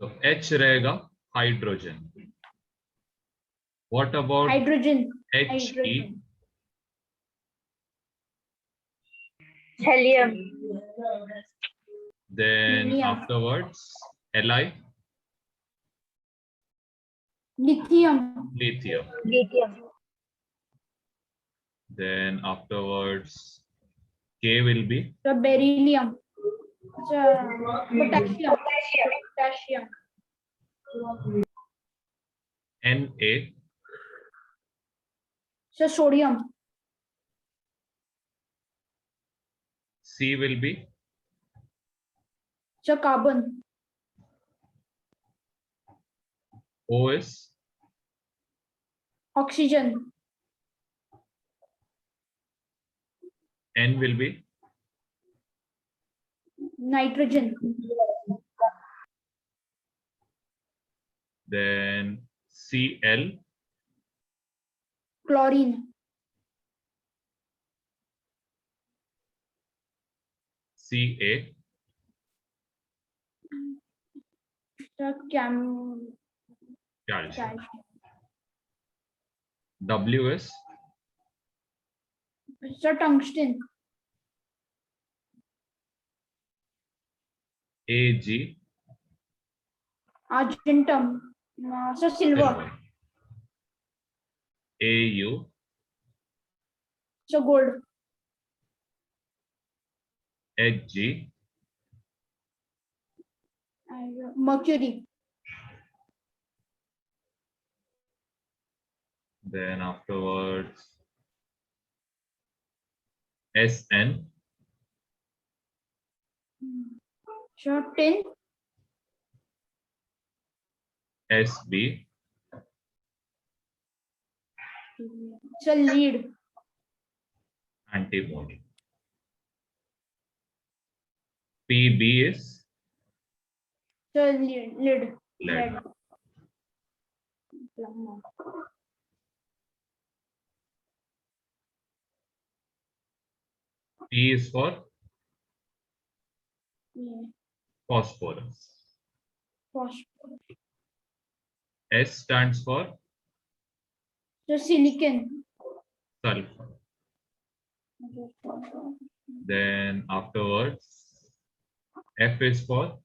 तो H रहेगा hydrogen. What about hydrogen. He? Helium. Then Helium. afterwards Li, lithium. lithium. Lithium. Then afterwards K will be तो beryllium. Potassium. Potassium. Potassium. Na, So sodium. C will be So carbon. O is oxygen. N will be nitrogen. then Cl, chlorine. Ca, So calcium. calcium. W is So tungsten. Ag, argentum. So silver. silver. Au, So gold. Hg, mercury. then afterwards Sn, So tin. Sb, So lead. antimony. Pb is So lead. lead. P is for phosphorus. Phosphorus. S stands for So silicon. sulfur. Then afterwards F is for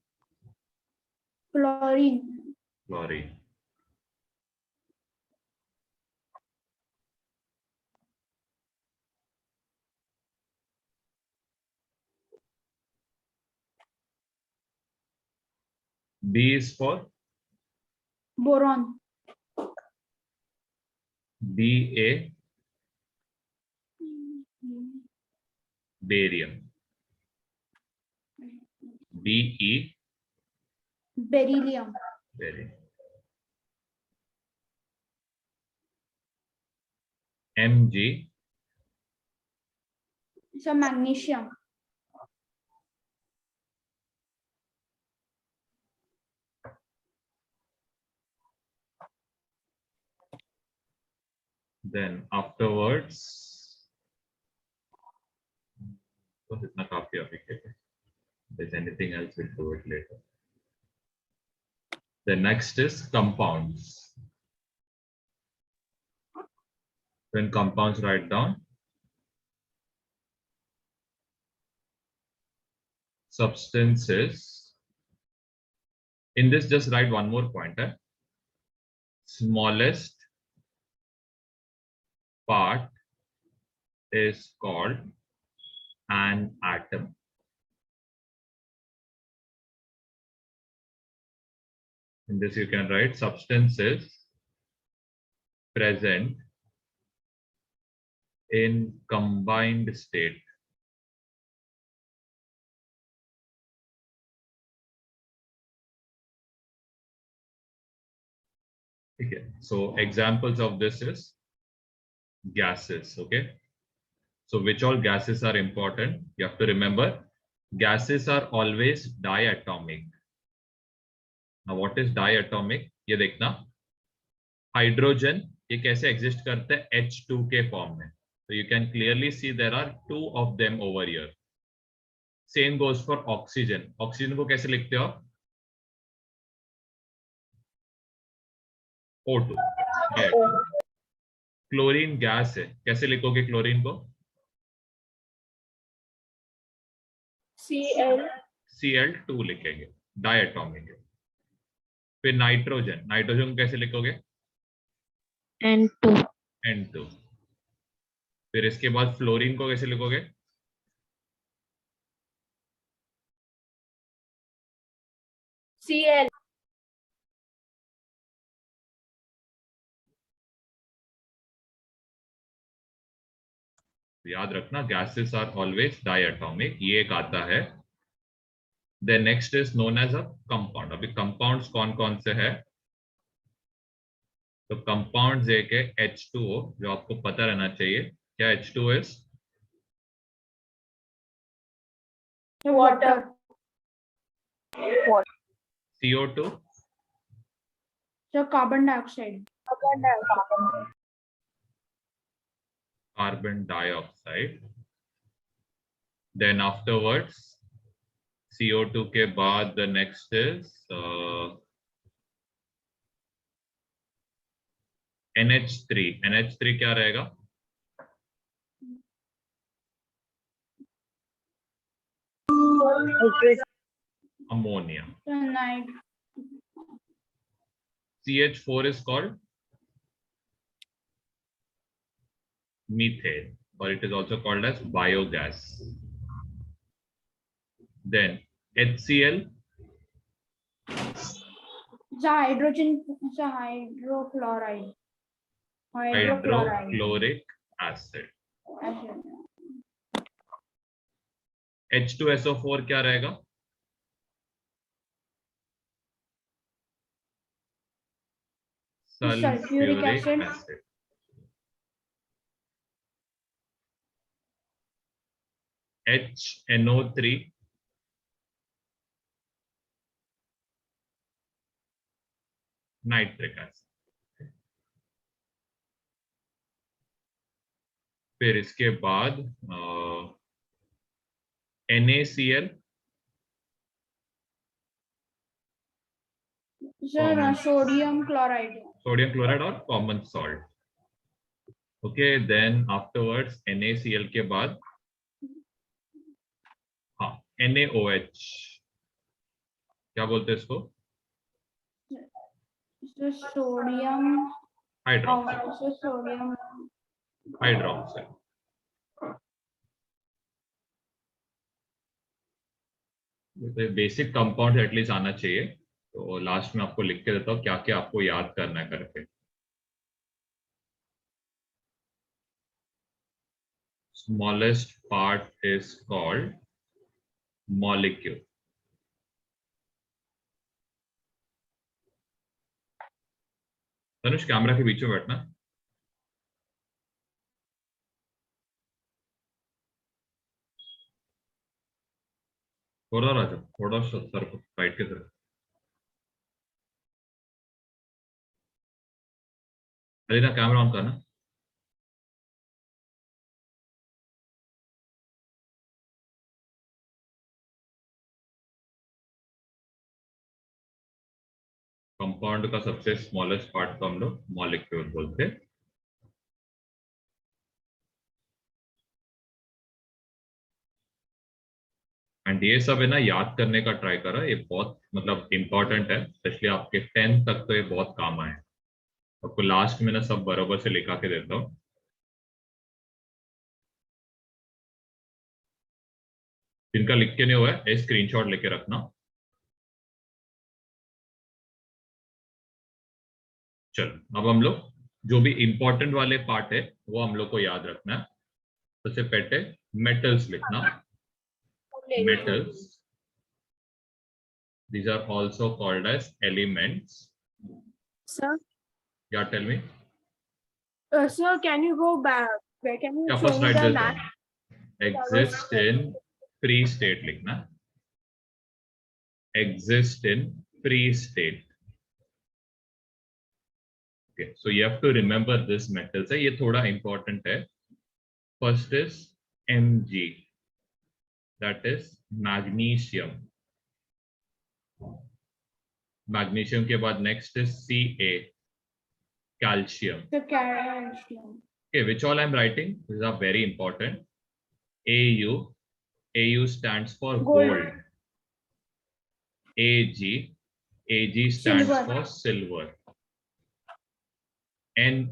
Chlorine. chlorine. B is for Boron. Ba, barium. Be, Beryllium. barium. Mg, So magnesium. then afterwards बस इतना काफी है. If there's anything else, we'll do it later. The next is compounds. When compounds, write down substances. In this, just write one more pointer. Smallest part is called an atom. In this, you can write substances present in combined state. Okay. So examples of this is gases. Okay. So which all gases are important? You have to remember, gases are always diatomic. Now what is diatomic? ये देखना, hydrogen ये कैसे exist करते हैं H2 के form में. So you can clearly see there are two of them over here. Same goes for oxygen. Oxygen को कैसे लिखते हो? O2। क्लोरीन गैस है, कैसे लिखोगे क्लोरीन को? Cl2 लिखेंगे, डायटोमिक है। फिर नाइट्रोजन, नाइट्रोजन कैसे लिखोगे? N2। फिर इसके बाद फ्लोरीन को कैसे लिखोगे? Cl. याद रखना, गैसेस आर ऑलवेज डायटोमिक, ये एक आता है। Then next is known as a compound. अभी कंपाउंड्स कौन कौन से है? तो कंपाउंड्स एक है H2O, जो आपको पता रहना चाहिए। क्या H2O is? Water. CO2? So carbon dioxide. Carbon dioxide। Then afterwards CO2 के बाद the next is NH3। NH3 क्या रहेगा? Ammonia। Cyanide. CH4 is called methane, or it is also called as biogas। Then HCl, The hydrogen. The hydrochloride. hydrochloric acid। Acid. H2SO4 क्या रहेगा? Sulfuric acid. HNO3, nitric acid. फिर इसके बाद NaCl, Sir, sodium chloride. Sodium chloride और common salt. Okay, then afterwards NaCl के बाद हाँ NaOH, क्या बोलते हैं इसको? So sodium. Hydroxide. So sodium. Hydroxide. Basic compound at least आना चाहिए। तो लास्ट में आपको लिख के देता हूँ क्या क्या आपको याद करना है करके। Smallest part is called molecule. Tanush, camera के बीच में बैठना। थोड़ा राजा, थोड़ा सा सर को राइट की तरफ। अलीना, कैमरा ऑन करना। कंपाउंड का सबसे स्मॉलेस्ट पार्ट को हम लोग मॉलिक्यूल बोलते हैं। एंड ये सब है ना, याद करने का ट्राई करो, ये बहुत मतलब इंपॉर्टेंट है, स्पेशली आपके 10th तक तो ये बहुत काम आए। आपको लास्ट में ना सब बराबर से लिखा के देता हूँ। जिनका लिख के नहीं हुआ है स्क्रीनशॉट लेके रखना। चलो अब हम लोग जो भी इंपॉर्टेंट वाले पार्ट है वो हम लोग को याद रखना है। सबसे पहले मेटल्स लिखना। Metals, these are also called as elements। Sir. Yeah, tell me। Sir, can you go back? Where can you Yeah, show first me write the this map? down। Exist in free state लिखना। Exist in free state। Okay, so you have to remember this metals है, ये थोड़ा important है। First is Mg, that is magnesium। Magnesium के बाद next is Ca, calcium. The calcium. Okay, which all I'm writing? These are very important. AU. AU stands for gold. AG. AG stands Silver. for silver. Na.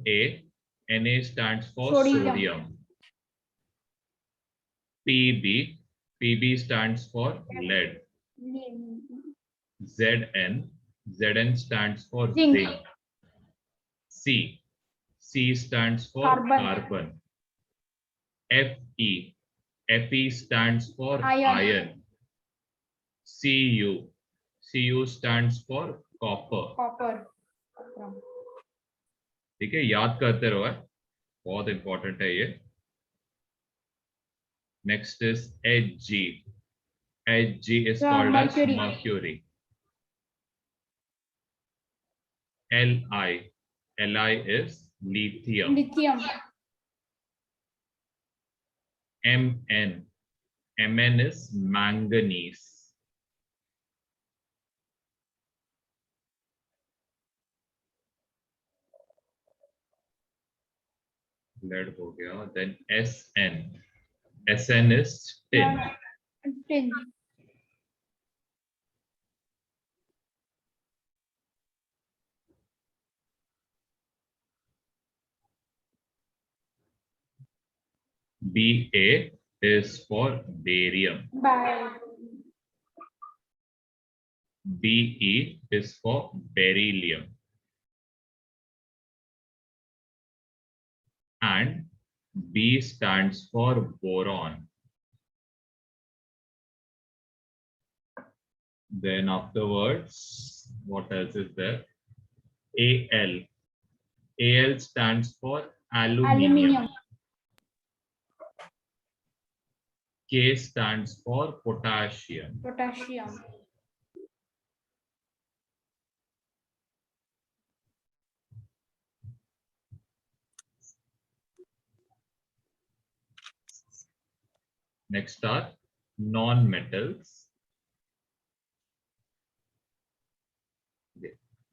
Na stands for Sodium. sodium. PB. PB stands for lead. Zn. Zn stands for Zinc. zinc. C. C stands for Carbon. carbon. Fe. Fe stands for Iron. iron. Cu. Cu stands for copper. Copper. ठीक है, याद करते रहो, बहुत important है ये. Next is Hg. Hg is called Mercury. as mercury. Li. Li is lithium. Lithium. Mn. Mn is manganese. Lead हो गया. Then Sn. Sn is tin. Tin. Ba is for barium. Be is for beryllium. And B stands for boron. Then afterwards, what else is there? Al. Al stands for aluminium. K stands for potassium. Potassium. Next are non-metals.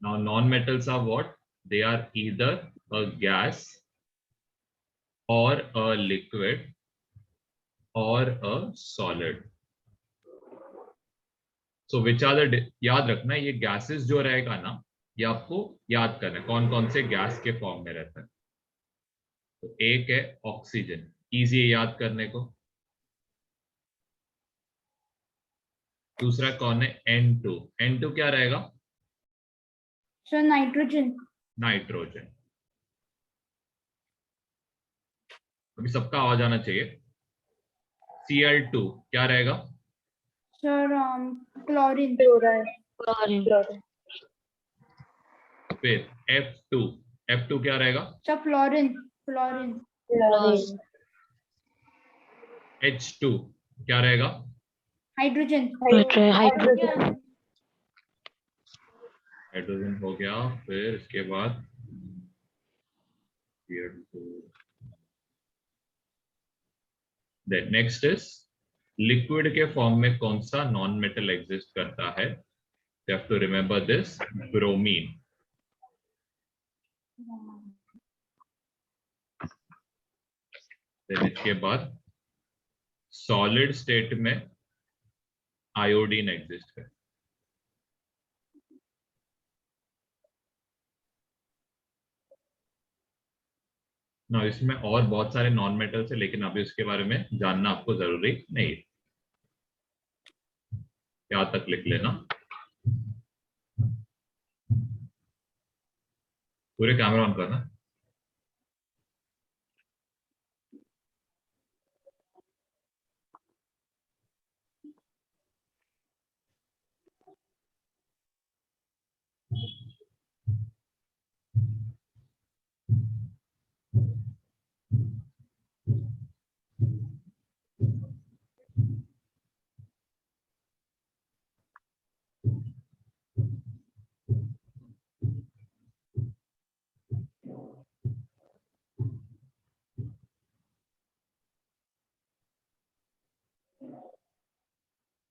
Now non-metals are what? They are either a gas or a liquid or a solid. So which are the, याद रखना ये gases जो रहेगा ना, ये आपको याद करना है कौन कौन से गैस के फॉर्म में रहता है. तो एक है ऑक्सीजन, इजी है याद करने को. दूसरा कौन है? N2. N2 क्या रहेगा? So nitrogen. नाइट्रोजन. अभी सबका आवाज आना चाहिए. Cl2 क्या रहेगा? Sir, chlorine. फिर F2. F2 क्या रहेगा? Sir, fluorine. Fluorine. H2 क्या रहेगा? Hydrogen. हाइड्रोजन हो गया. फिर इसके बाद Then next is liquid के फॉर्म में कौन सा नॉन मेटल एग्जिस्ट करता है? You have to remember this. Bromine. Then इसके बाद सॉलिड स्टेट में आयोडीन एग्जिस्ट करता है. ना इसमें और बहुत सारे नॉन मेटल्स है, लेकिन अभी उसके बारे में जानना आपको जरूरी नहीं है. यहाँ तक लिख लेना. पूरे कैमरा ऑन करना.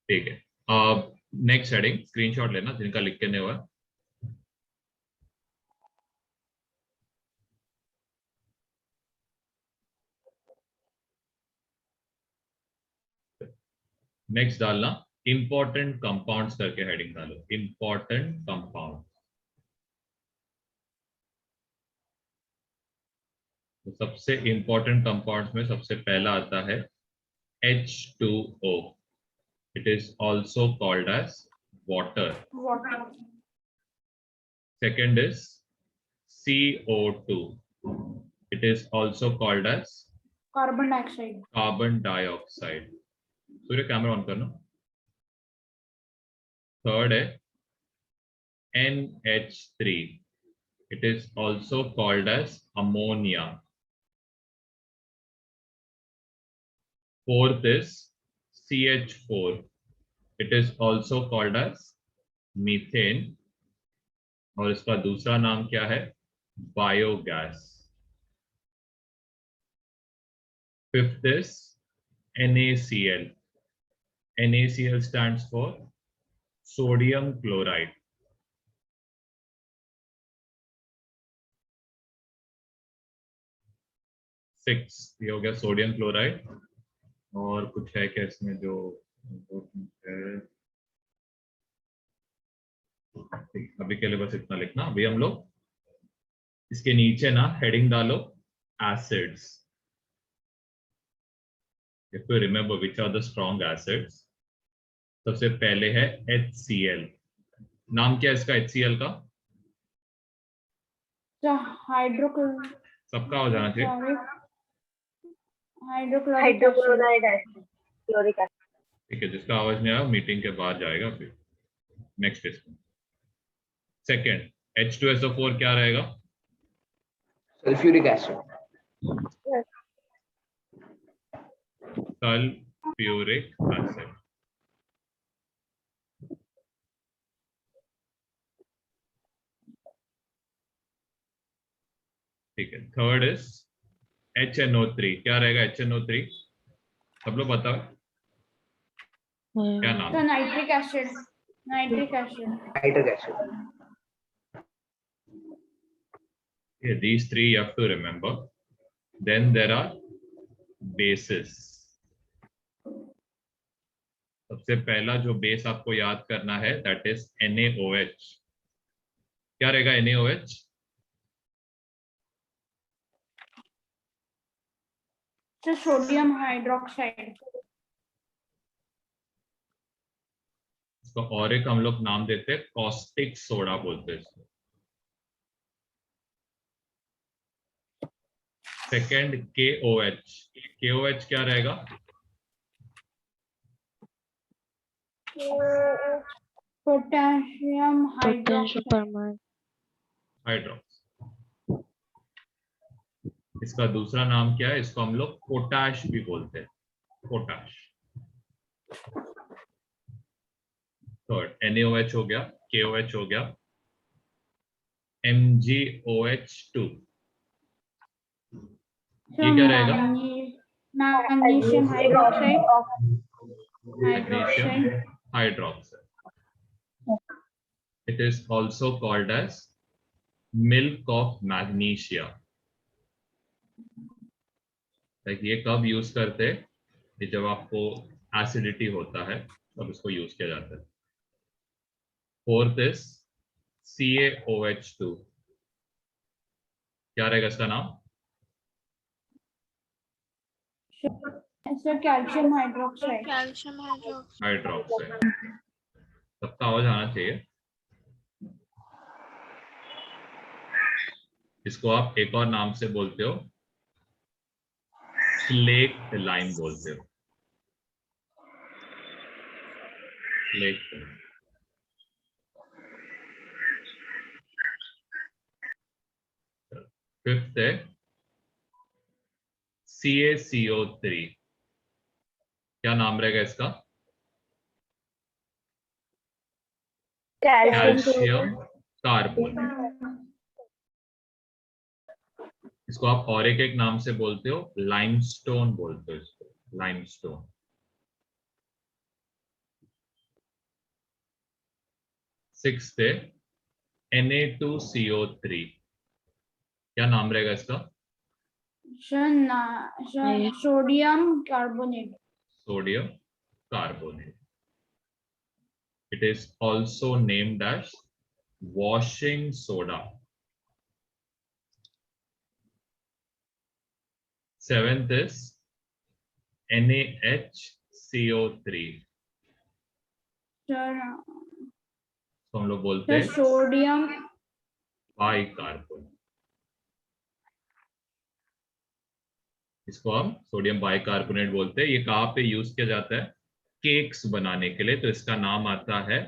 ठीक है. नेक्स्ट हेडिंग स्क्रीनशॉट लेना जिनका लिख के नहीं हुआ. नेक्स्ट डालना इंपॉर्टेंट कंपाउंड्स करके हेडिंग डालो, इंपॉर्टेंट कंपाउंड। तो सबसे इंपॉर्टेंट कंपाउंड्स में सबसे पहला आता है H2O. It is also called as water. Water. Second is CO2. It is also called as Carbon dioxide. carbon dioxide. Surya camera on करना। थर्ड है NH3. It is also called as ammonia. Fourth is CH4. It is also called as methane. और इसका दूसरा नाम क्या है? Biogas. Fifth is NaCl. NaCl stands for sodium chloride. Six ये हो गया सोडियम क्लोराइड। और कुछ है क्या इसमें जो है? अभी के लिए बस इतना लिखना। अभी हम लोग इसके नीचे ना हेडिंग डालो acids. If you remember which are the strong acids, सबसे पहले है HCl। नाम क्या है इसका HCl का? Hydrochloric. सबका हो जाना चाहिए। Hydrochloric acid. Chloric acid. ठीक है, जिसका आवाज नहीं आया मीटिंग के बाद जाएगा। फिर नेक्स्ट इसमें सेकेंड H2SO4 क्या रहेगा? Sulphuric acid. Sulphuric acid. ठीक है। Third is HNO3। क्या रहेगा HNO3? सब लोग बताओ क्या नाम है? Nitric acid. Nitric acid. Nitric acid. Yeah, these three you have to remember. Then there are bases. सबसे पहला जो बेस आपको याद करना है that is NaOH. क्या रहेगा NaOH? Sodium hydroxide. इसको और एक हम लोग नाम देते हैं कॉस्टिक सोडा बोलते हैं इसको। Second KOH। KOH क्या रहेगा? Potassium hydroxide. हाइड्रोक्स। इसका दूसरा नाम क्या है? इसको हम लोग पोटाश भी बोलते हैं, पोटाश। थर्ड NaOH हो गया, KOH हो गया, MgOH2। ये क्या रहेगा? Magnesium hydroxide. Magnesium hydroxide. It is also called as milk of magnesia. Like ये कब यूज करते हैं? कि जब आपको एसिडिटी होता है तब इसको यूज किया जाता है। Fourth is CaOH2। क्या रहेगा इसका नाम? Calcium hydroxide. हाइड्रोक्साइड। सबका आवाज आना चाहिए। इसको आप एक और नाम से बोलते हो, स्लेक्ट लाइम बोलते हो। स्लेक्ट। फिफ्थ है CaCO3। क्या नाम रहेगा इसका? Calcium carbonate. इसको आप और एक नाम से बोलते हो, लाइमस्टोन बोलते हो इसको, लाइमस्टोन। सिक्स्थ है Na2CO3। क्या नाम रहेगा इसका? Sodium carbonate. Sodium carbonate. It is also named as washing soda. 7th is NaHCO3. Sir, तो हम लोग बोलते हैं sodium. बाइकार्बोनेट. इसको हम सोडियम बाइकार्बोनेट बोलते हैं. ये कहाँ पे यूज किया जाता है? केक्स बनाने के लिए. तो इसका नाम आता है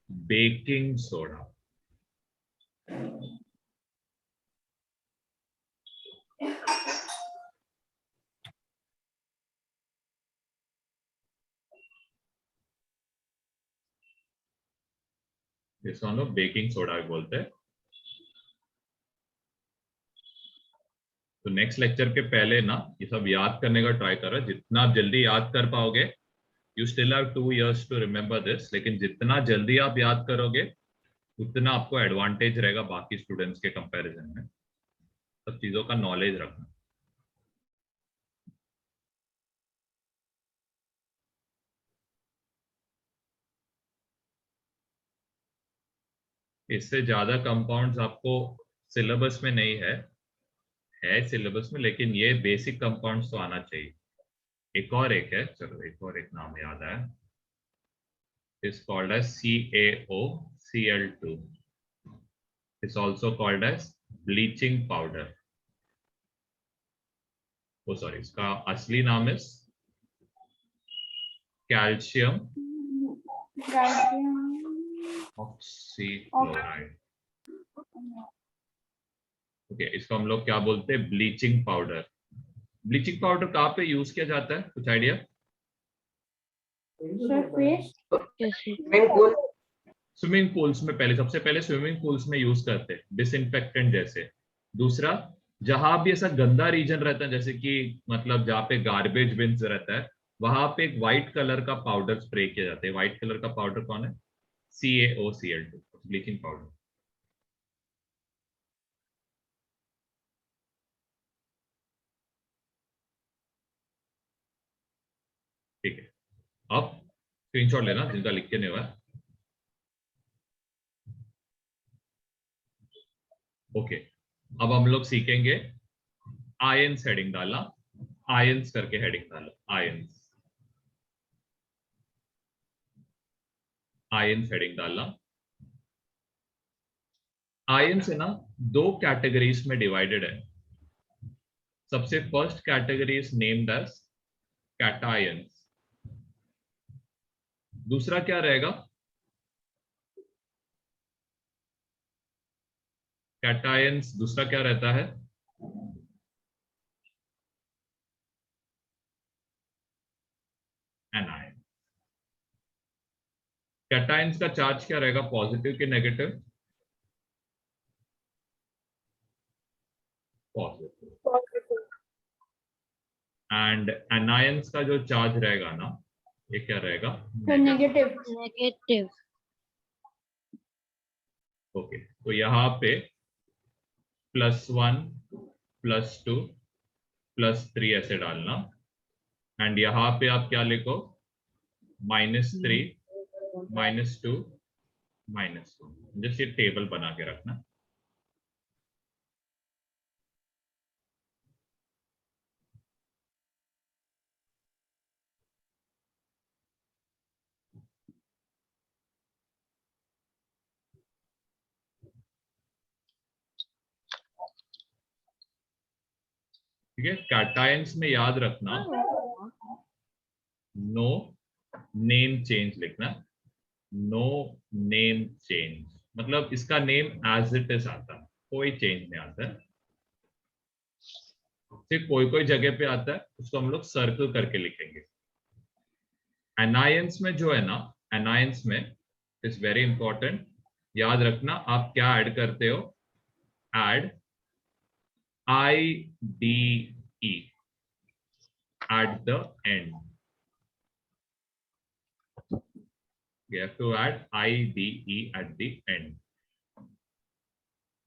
बेकिंग सोडा. इसको हम लोग बेकिंग सोडा भी बोलते हैं. तो नेक्स्ट लेक्चर के पहले ना ये सब याद करने का ट्राई करो. जितना आप जल्दी याद कर पाओगे, you still have 2 years to remember this. लेकिन जितना जल्दी आप याद करोगे उतना आपको एडवांटेज रहेगा बाकी स्टूडेंट्स के कंपैरिजन में. सब चीजों का नॉलेज रखना. इससे ज्यादा कंपाउंड्स आपको सिलेबस में नहीं है सिलेबस में, लेकिन ये बेसिक कंपाउंड्स तो आना चाहिए. एक है, चलो एक नाम याद है. Is called as CaOCl2. Is also called as bleaching powder. Oh sorry, इसका असली नाम इज कैल्शियम ऑक्सीक्लोराइड. ओके, इसको हम लोग क्या बोलते हैं? Bleaching powder. ब्लीचिंग पाउडर कहाँ पे यूज किया जाता है? कुछ आइडिया? स्विमिंग पूल्स में. सबसे पहले स्विमिंग पूल्स में यूज करते हैं डिसइंफेक्टेंट जैसे. दूसरा, जहां भी ऐसा गंदा रीजन रहता है, जैसे कि मतलब जहाँ पे गार्बेज बिन्स रहता है, वहां पे एक व्हाइट कलर का पाउडर स्प्रे किया जाता है. व्हाइट कलर का पाउडर कौन है? CaOCl2, bleaching powder. ठीक है, अब स्क्रीनशॉट लेना जिनका लिख के नहीं हुआ है. ओके, अब हम लोग सीखेंगे आयंस हेडिंग डालना. आयंस करके हेडिंग डालो. आयंस हेडिंग डालना. आयंस है ना, 2 कैटेगरीज में डिवाइडेड है. सबसे first category is named as cations. दूसरा क्या रहेगा? कैटायंस दूसरा क्या रहता है? एनायन. कैटायंस का चार्ज क्या रहेगा? पॉजिटिव कि नेगेटिव? पॉजिटिव. एंड एनायंस का जो चार्ज रहेगा ना, ये क्या रहेगा? नेगेटिव. ओके, तो यहाँ पे +1 +2 +3 ऐसे डालना. एंड यहाँ पे आप क्या लिखो? -3 -2 -2. जस्ट ये टेबल बना के रखना. ठीक है, कैटायंस में याद रखना नो नेम चेंज लिखना. नो नेम चेंज मतलब इसका नेम एज इट इज आता है, कोई चेंज नहीं आता है. सिर्फ कोई जगह पे आता है, उसको हम लोग सर्कल करके लिखेंगे. एनायंस में जो है ना, एनायंस में इज वेरी इंपॉर्टेंट. याद रखना आप क्या ऐड करते हो? Add IDE at the end. You have to add IDE at the end.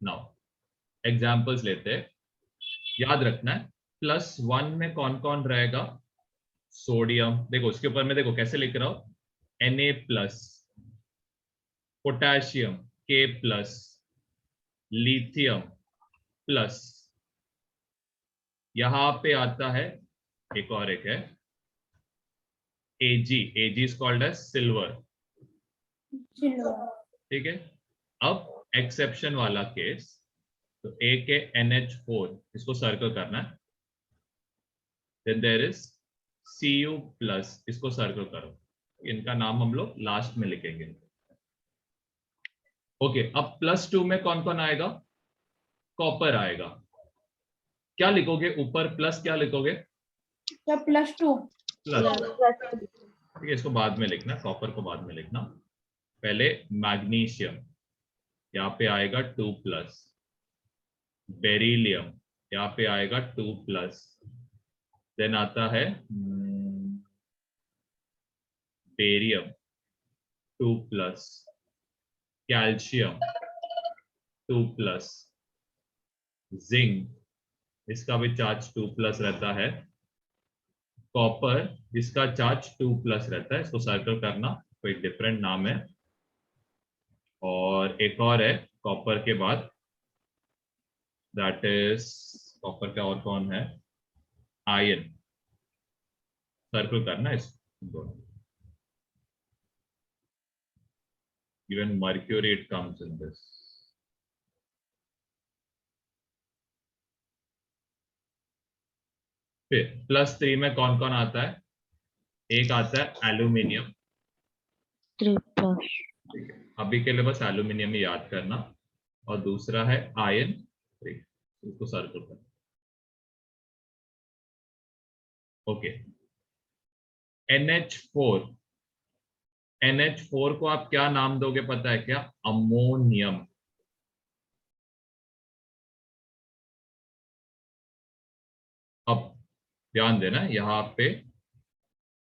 Now examples लेते हैं. याद रखना है +1 में कौन कौन रहेगा? सोडियम, देखो उसके ऊपर मैं देखो कैसे लिख रहा हूं, Na plus, potassium K plus, lithium plus. यहां पे आता है एक और एक है Ag, Ag is called as silver. Silver. ठीक है, अब एक्सेप्शन वाला केस, तो A के NH4 इसको सर्कल करना है, then there is Cu plus, इसको सर्कल करो, इनका नाम हम लोग लास्ट में लिखेंगे। ओके, अब +2 में कौन कौन आएगा, कॉपर आएगा। क्या लिखोगे ऊपर, प्लस क्या लिखोगे, So +2. प्लस, ठीक है, इसको बाद में लिखना, कॉपर को बाद में लिखना, पहले मैग्नीशियम, यहाँ पे आएगा 2 प्लस, बेरिलियम यहाँ पे आएगा 2 प्लस, देन आता है barium 2 plus, calcium 2 plus, zinc इसका भी चार्ज 2 प्लस रहता है, कॉपर इसका चार्ज 2 प्लस रहता है, इसको सर्कल करना, कोई डिफरेंट नाम है। और एक और है कॉपर के बाद, दैट इज, कॉपर का और कौन है, आयन, सर्कल करना इसको, even mercury it comes in this. फिर +3 में कौन कौन आता है, एक आता है एल्यूमिनियम, 3 plus. ठीक है, अभी के लिए बस एल्यूमिनियम ही याद करना, और दूसरा है आयन, इसको सर्कल करना। ओके, NH4, NH4 को आप क्या नाम दोगे पता है क्या, अमोनियम। अब ध्यान देना, यहां पे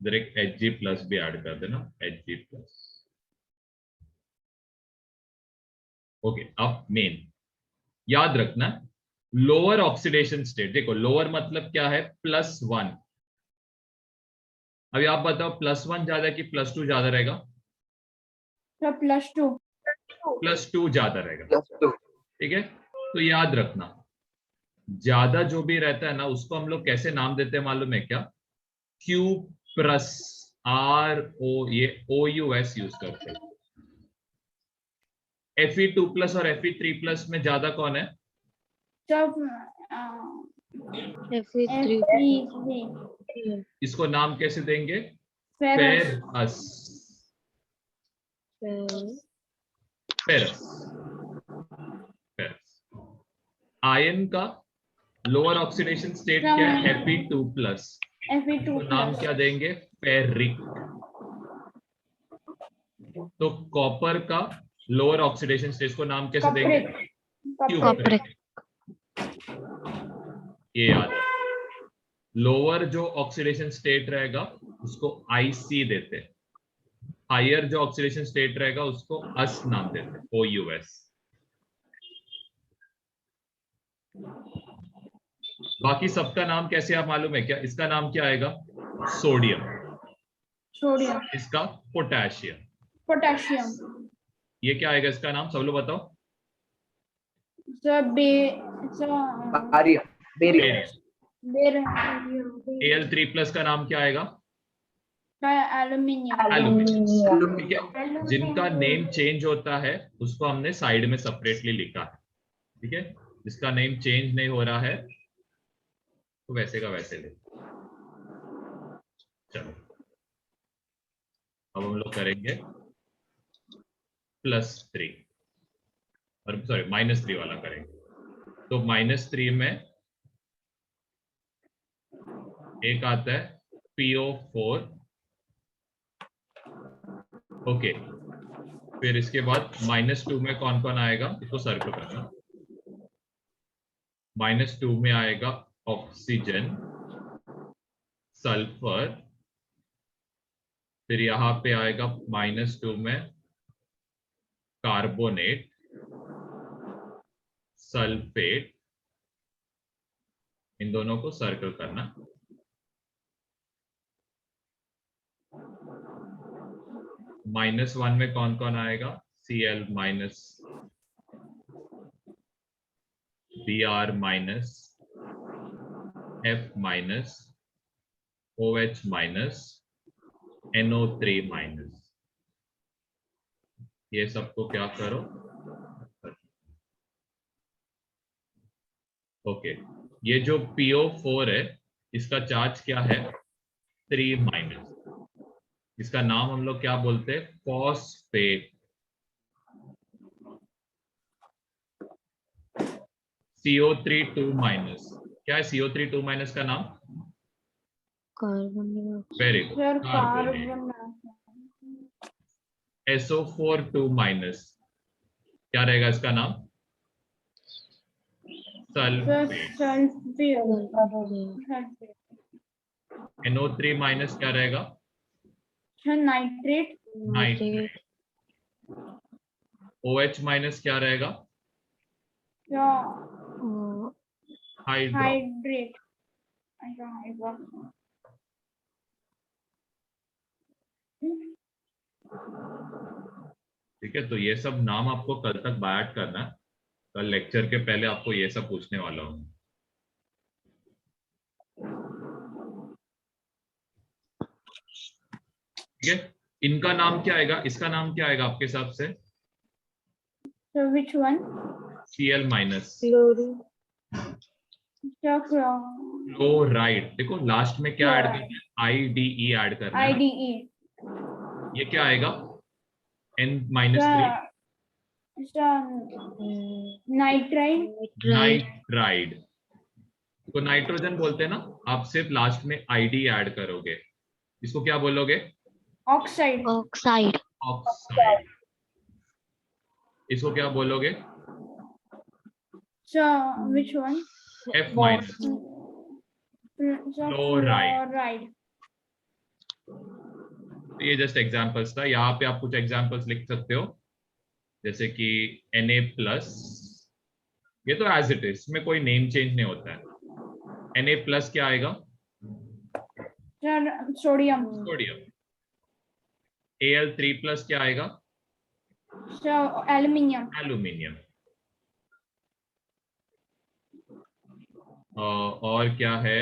इधर एक Hg प्लस भी ऐड कर देना, Hg प्लस। ओके, अब मेन याद रखना, लोअर ऑक्सीडेशन स्टेट, देखो लोअर मतलब क्या है, +1। अभी आप बताओ +1 ज्यादा कि +2 ज्यादा रहेगा, So +2. +2 ज्यादा रहेगा, +2. ठीक है। तो याद रखना, ज्यादा जो भी रहता है ना, उसको हम लोग कैसे नाम देते हैं मालूम है क्या, क्यूप्रस, RO, ये OUS यूज करते हैं। Fe2+ और Fe3+ में ज्यादा कौन है, So Fe3. Fe3. इसको नाम कैसे देंगे, Ferrous. Ferrous, ferrous. आयन का लोअर ऑक्सीडेशन स्टेट क्या है, Fe2+, तो नाम Fe2+. क्या देंगे, फेरिक। तो कॉपर का लोअर ऑक्सीडेशन स्टेट को नाम कैसे देंगे, Cupric. क्यूप्रिक। ये याद है, लोअर जो ऑक्सीडेशन स्टेट रहेगा उसको IC देते हैं, हायर जो ऑक्सीडेशन स्टेट रहेगा उसको अस नाम देते हैं, OUS। बाकी सबका नाम कैसे आप मालूम है क्या, इसका नाम क्या आएगा, सोडियम, Sodium. इसका पोटेशियम, Potassium. ये क्या आएगा इसका नाम, सब लोग बताओ, So Barium. Barium. Barium. Al3+ का नाम क्या आएगा, Aluminium. एल्यूमिनियम, ठीक है। जिनका नेम चेंज होता है उसको हमने साइड में सेपरेटली लिखा है, ठीक है। जिसका नेम चेंज नहीं हो रहा है तो वैसे का वैसे ले। चलो अब हम लोग करेंगे +3, और सॉरी -3 वाला करेंगे। तो -3 में एक आता है PO4, ओके। फिर इसके बाद -2 में कौन कौन आएगा, इसको सर्कल करना, -2 में आएगा ऑक्सीजन, सल्फर, फिर यहां पे आएगा -2 में कार्बोनेट, सल्फेट, इन दोनों को सर्कल करना, -1 में कौन कौन आएगा? Cl minus, Br minus, F minus, OH minus, NO3 minus. ये सबको क्या करो? ओके, ये जो PO4 है इसका चार्ज क्या है? 3 माइनस। इसका नाम हम लोग क्या बोलते हैं? फॉस्फेट। CO3 2 माइनस, क्या है CO3 2 माइनस का नाम? Carbon dioxide. Very good, Sir, carbonate. carbon. SO4 2 minus, क्या रहेगा इसका नाम? Sir, sulphate. sulfate. NO3 minus क्या रहेगा? Sir, nitrate. Nitrate. OH minus क्या रहेगा? Sir, hydro. hydrate. ठीक है, तो ये सब नाम आपको कल तक बायट करना है। कल लेक्चर के पहले आपको ये सब पूछने वाला हूँ। ठीक है, इनका नाम क्या आएगा? इसका नाम क्या आएगा आपके हिसाब से? So which one? Cl minus, chlorine. Sir, chloride. देखो लास्ट में क्या ऐड करना है? IDE ऐड करना है ना? IDE. ये क्या आएगा? N-3 Sir, nitride. नाइट्राइड। तो नाइट्रोजन बोलते हैं ना, आप सिर्फ लास्ट में ID ऐड करोगे। इसको क्या बोलोगे? Oxide. ऑक्साइड। ऑक्साइड। इसको क्या बोलोगे? Sir, which one? F minus, Sir, Chloride. chloride. तो ये जस्ट एग्जांपल्स था। यहाँ पे आप कुछ एग्जांपल्स लिख सकते हो, जैसे कि Na+, ये तो एज इट इज, इसमें कोई नेम चेंज नहीं होता है। Na+ क्या आएगा? Sir, sodium. सोडियम। Al3+ क्या आएगा? Sir, aluminium. एल्यूमिनियम। और क्या है?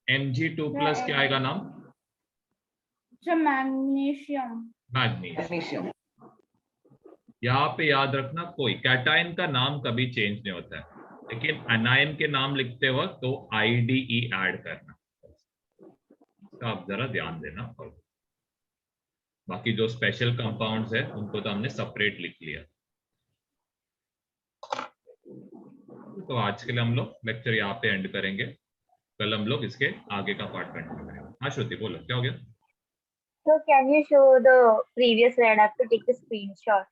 Mg2+ क्या आएगा नाम? Sir, magnesium. मैग्नीशियम। Magnesium. यहाँ पे याद रखना, कोई कैटायन का नाम कभी चेंज नहीं होता है, लेकिन अनायन के नाम लिखते वक्त तो IDE ऐड करना, तो आप जरा ध्यान देना। बाकी जो स्पेशल कंपाउंड्स है उनको तो हमने सेपरेट लिख लिया। तो आज के लिए हम लोग लेक्चर यहाँ पे एंड करेंगे। कल हम लोग इसके आगे का पार्ट कंटिन्यू करेंगे। हाँ श्रुति बोलो, क्या हो गया? So can you show the previous slide? I have to take a screenshot.